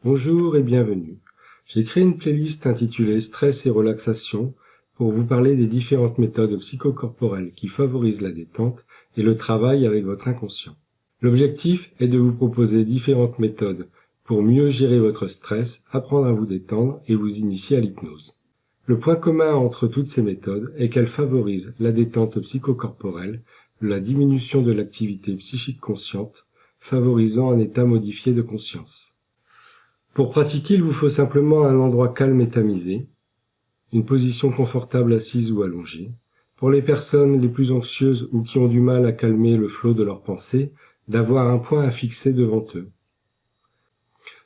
Bonjour et bienvenue. J'ai créé une playlist intitulée Stress et relaxation pour vous parler des différentes méthodes psychocorporelles qui favorisent la détente et le travail avec votre inconscient. L'objectif est de vous proposer différentes méthodes pour mieux gérer votre stress, apprendre à vous détendre et vous initier à l'hypnose. Le point commun entre toutes ces méthodes est qu'elles favorisent la détente psychocorporelle, la diminution de l'activité psychique consciente, favorisant un état modifié de conscience. Pour pratiquer, il vous faut simplement un endroit calme et tamisé, une position confortable assise ou allongée. Pour les personnes les plus anxieuses ou qui ont du mal à calmer le flot de leurs pensées, d'avoir un point à fixer devant eux.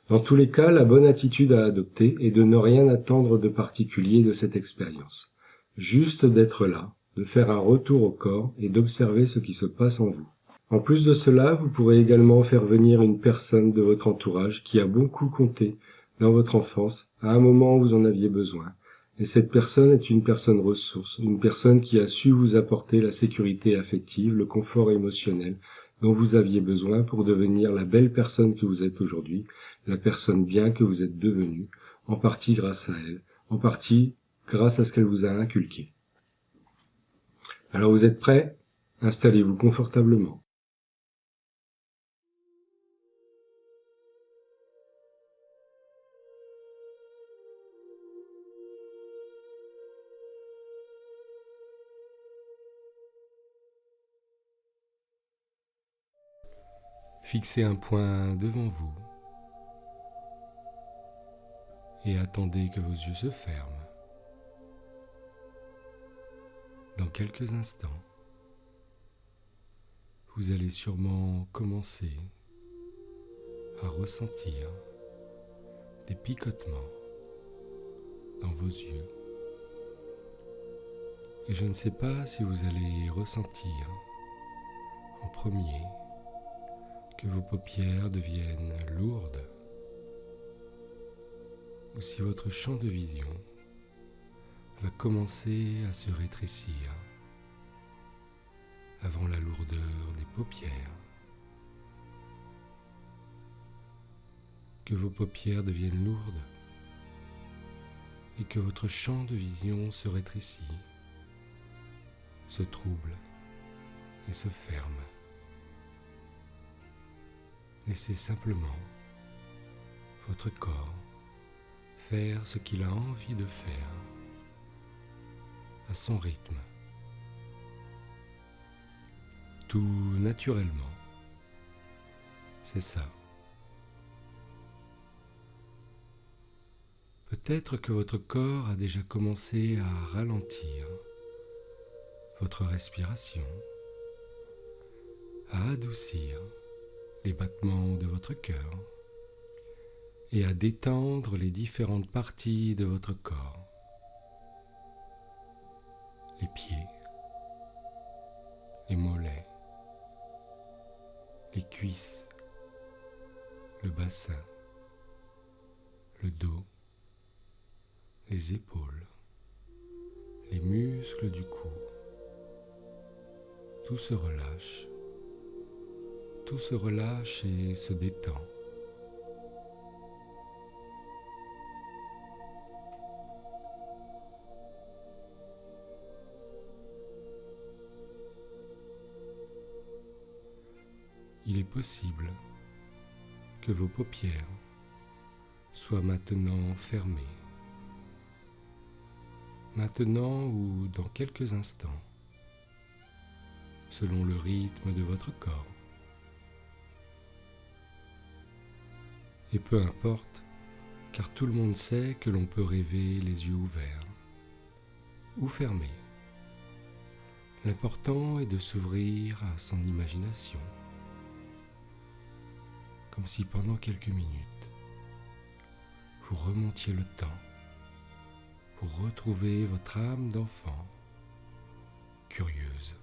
Dans tous les cas, la bonne attitude à adopter est de ne rien attendre de particulier de cette expérience. Juste d'être là, de faire un retour au corps et d'observer ce qui se passe en vous. En plus de cela, vous pourrez également faire venir une personne de votre entourage qui a beaucoup compté dans votre enfance à un moment où vous en aviez besoin. Et cette personne est une personne ressource, une personne qui a su vous apporter la sécurité affective, le confort émotionnel dont vous aviez besoin pour devenir la belle personne que vous êtes aujourd'hui, la personne bien que vous êtes devenue, en partie grâce à elle, en partie grâce à ce qu'elle vous a inculqué. Alors vous êtes prêts? Installez-vous confortablement. Fixez un point devant vous et attendez que vos yeux se ferment. Dans quelques instants, vous allez sûrement commencer à ressentir des picotements dans vos yeux. Et je ne sais pas si vous allez ressentir en premier que vos paupières deviennent lourdes ou si votre champ de vision va commencer à se rétrécir avant la lourdeur des paupières. Que vos paupières deviennent lourdes et que votre champ de vision se rétrécit, se trouble et se ferme. Laissez simplement votre corps faire ce qu'il a envie de faire à son rythme, tout naturellement. C'est ça. Peut-être que votre corps a déjà commencé à ralentir votre respiration, à adoucir les battements de votre cœur et à détendre les différentes parties de votre corps. Les pieds, les mollets, les cuisses, le bassin, le dos, les épaules, les muscles du cou. Tout se relâche et se détend. Il est possible que vos paupières soient maintenant fermées. Maintenant ou dans quelques instants, selon le rythme de votre corps. Et peu importe, car tout le monde sait que l'on peut rêver les yeux ouverts ou fermés. L'important est de s'ouvrir à son imagination, comme si pendant quelques minutes, vous remontiez le temps pour retrouver votre âme d'enfant, curieuse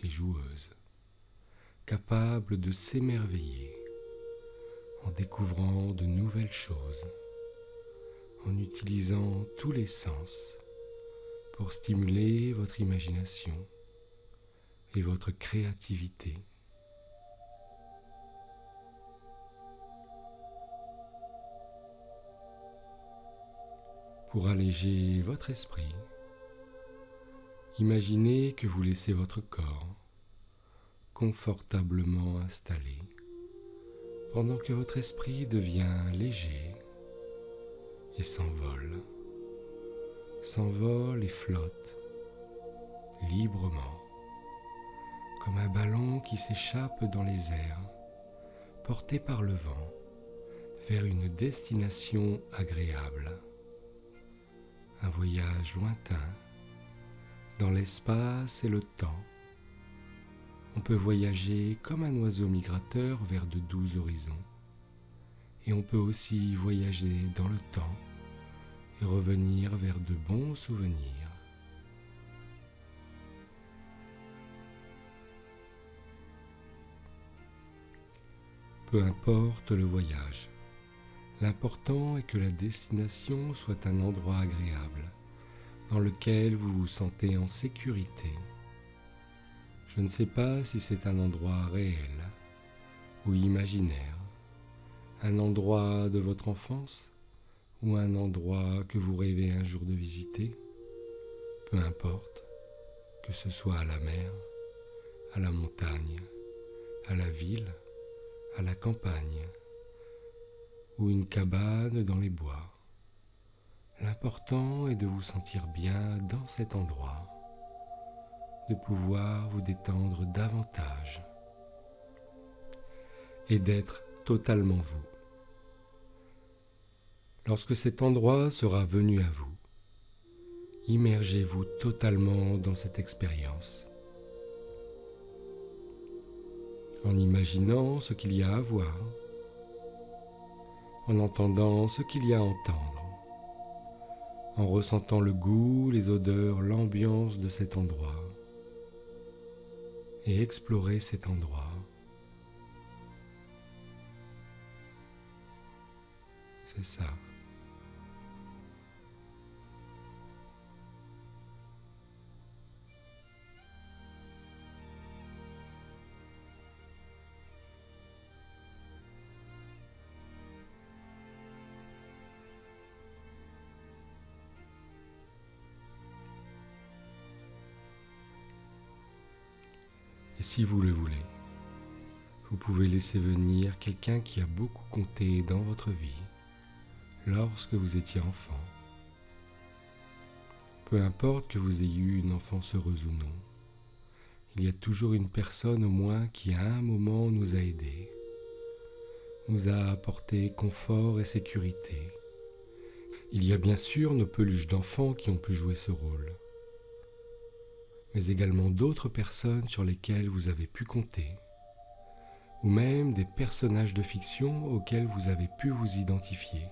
et joueuse, capable de s'émerveiller en découvrant de nouvelles choses, en utilisant tous les sens pour stimuler votre imagination et votre créativité. Pour alléger votre esprit, imaginez que vous laissez votre corps confortablement installé pendant que votre esprit devient léger et s'envole et flotte librement comme un ballon qui s'échappe dans les airs porté par le vent vers une destination agréable. Un voyage lointain dans l'espace et le temps. On peut voyager comme un oiseau migrateur vers de doux horizons. Et on peut aussi voyager dans le temps et revenir vers de bons souvenirs. Peu importe le voyage, l'important est que la destination soit un endroit agréable, dans lequel vous vous sentez en sécurité. Je ne sais pas si c'est un endroit réel ou imaginaire, un endroit de votre enfance ou un endroit que vous rêvez un jour de visiter. Peu importe, que ce soit à la mer, à la montagne, à la ville, à la campagne ou une cabane dans les bois. L'important est de vous sentir bien dans cet endroit, de pouvoir vous détendre davantage et d'être totalement vous. Lorsque cet endroit sera venu à vous, immergez-vous totalement dans cette expérience, en imaginant ce qu'il y a à voir, en entendant ce qu'il y a à entendre, en ressentant le goût, les odeurs, l'ambiance de cet endroit, et explorez cet endroit. C'est ça. Et si vous le voulez, vous pouvez laisser venir quelqu'un qui a beaucoup compté dans votre vie lorsque vous étiez enfant. Peu importe que vous ayez eu une enfance heureuse ou non, il y a toujours une personne au moins qui à un moment nous a aidés, nous a apporté confort et sécurité. Il y a bien sûr nos peluches d'enfants qui ont pu jouer ce rôle, mais également d'autres personnes sur lesquelles vous avez pu compter, ou même des personnages de fiction auxquels vous avez pu vous identifier.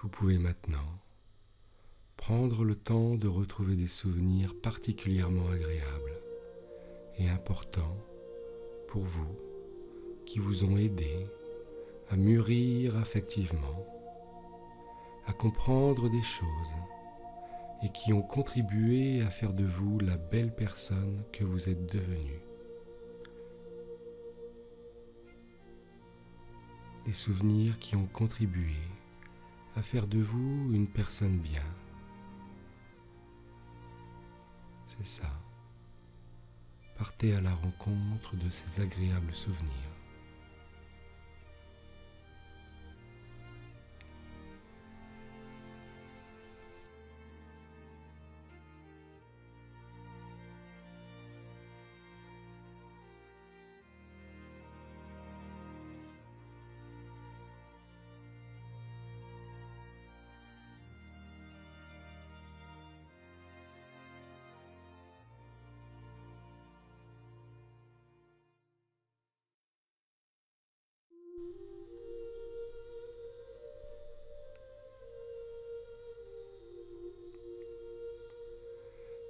Vous pouvez maintenant prendre le temps de retrouver des souvenirs particulièrement agréables et importants pour vous, qui vous ont aidé à mûrir affectivement, à comprendre des choses et qui ont contribué à faire de vous la belle personne que vous êtes devenue. Des souvenirs qui ont contribué à faire de vous une personne bien. C'est ça. Partez à la rencontre de ces agréables souvenirs.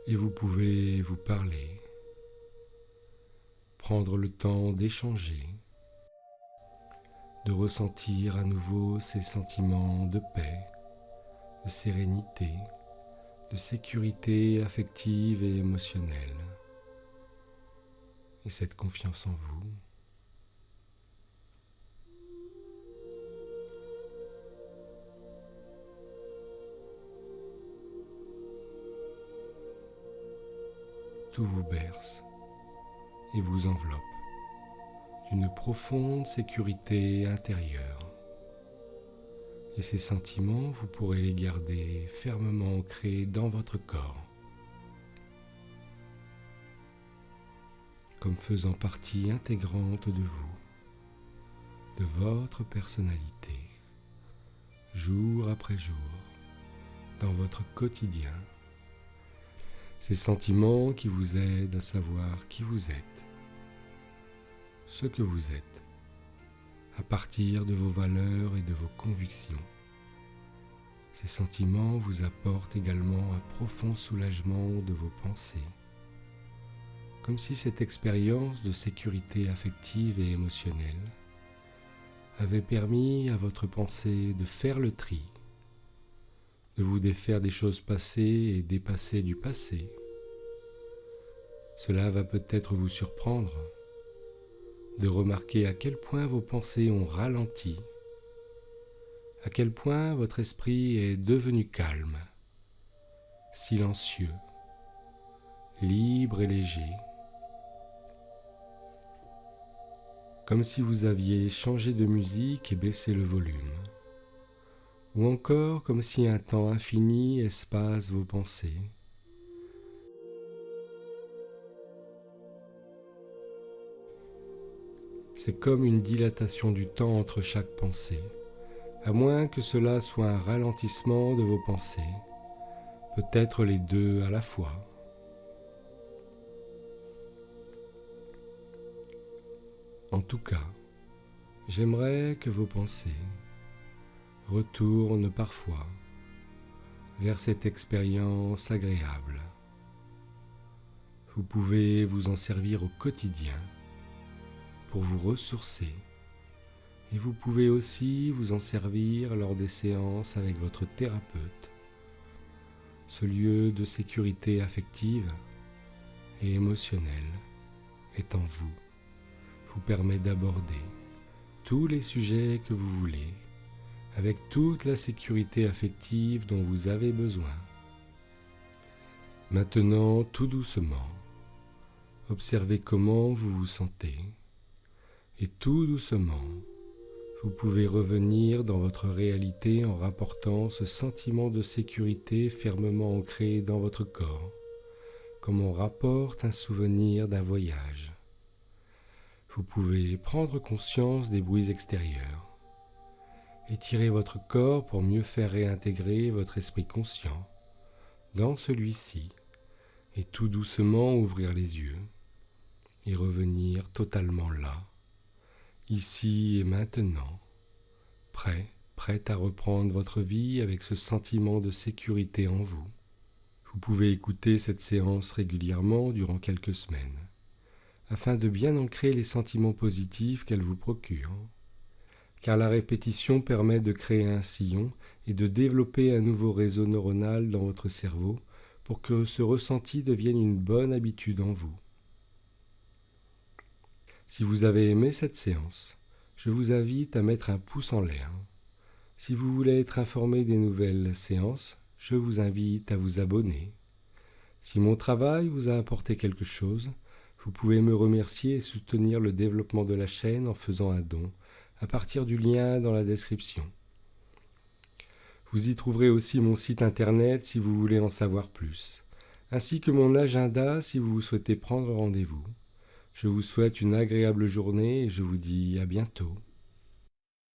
Et vous pouvez vous parler, prendre le temps d'échanger, de ressentir à nouveau ces sentiments de paix, de sérénité, de sécurité affective et émotionnelle, et cette confiance en vous. vous berce et vous enveloppe d'une profonde sécurité intérieure. Et ces sentiments, vous pourrez les garder fermement ancrés dans votre corps, comme faisant partie intégrante de vous, de votre personnalité, jour après jour, dans votre quotidien. Ces sentiments qui vous aident à savoir qui vous êtes, ce que vous êtes, à partir de vos valeurs et de vos convictions. Ces sentiments vous apportent également un profond soulagement de vos pensées, comme si cette expérience de sécurité affective et émotionnelle avait permis à votre pensée de faire le tri, de vous défaire des choses passées et dépassées du passé. Cela va peut-être vous surprendre de remarquer à quel point vos pensées ont ralenti, à quel point votre esprit est devenu calme, silencieux, libre et léger, comme si vous aviez changé de musique et baissé le volume, ou encore comme si un temps infini espace vos pensées. C'est comme une dilatation du temps entre chaque pensée, à moins que cela soit un ralentissement de vos pensées, peut-être les deux à la fois. En tout cas, j'aimerais que vos pensées retournent parfois vers cette expérience agréable. Vous pouvez vous en servir au quotidien pour vous ressourcer, et vous pouvez aussi vous en servir lors des séances avec votre thérapeute. Ce lieu de sécurité affective et émotionnelle est en vous, vous permet d'aborder tous les sujets que vous voulez avec toute la sécurité affective dont vous avez besoin. Maintenant, tout doucement, observez comment vous vous sentez. Et tout doucement, vous pouvez revenir dans votre réalité en rapportant ce sentiment de sécurité fermement ancré dans votre corps, comme on rapporte un souvenir d'un voyage. Vous pouvez prendre conscience des bruits extérieurs, étirer votre corps pour mieux faire réintégrer votre esprit conscient dans celui-ci, et tout doucement ouvrir les yeux et revenir totalement là, ici et maintenant, prête à reprendre votre vie avec ce sentiment de sécurité en vous. Vous pouvez écouter cette séance régulièrement durant quelques semaines, afin de bien ancrer les sentiments positifs qu'elle vous procure, car la répétition permet de créer un sillon et de développer un nouveau réseau neuronal dans votre cerveau pour que ce ressenti devienne une bonne habitude en vous. Si vous avez aimé cette séance, je vous invite à mettre un pouce en l'air. Si vous voulez être informé des nouvelles séances, je vous invite à vous abonner. Si mon travail vous a apporté quelque chose, vous pouvez me remercier et soutenir le développement de la chaîne en faisant un don à partir du lien dans la description. Vous y trouverez aussi mon site internet si vous voulez en savoir plus, ainsi que mon agenda si vous souhaitez prendre rendez-vous. Je vous souhaite une agréable journée et je vous dis à bientôt.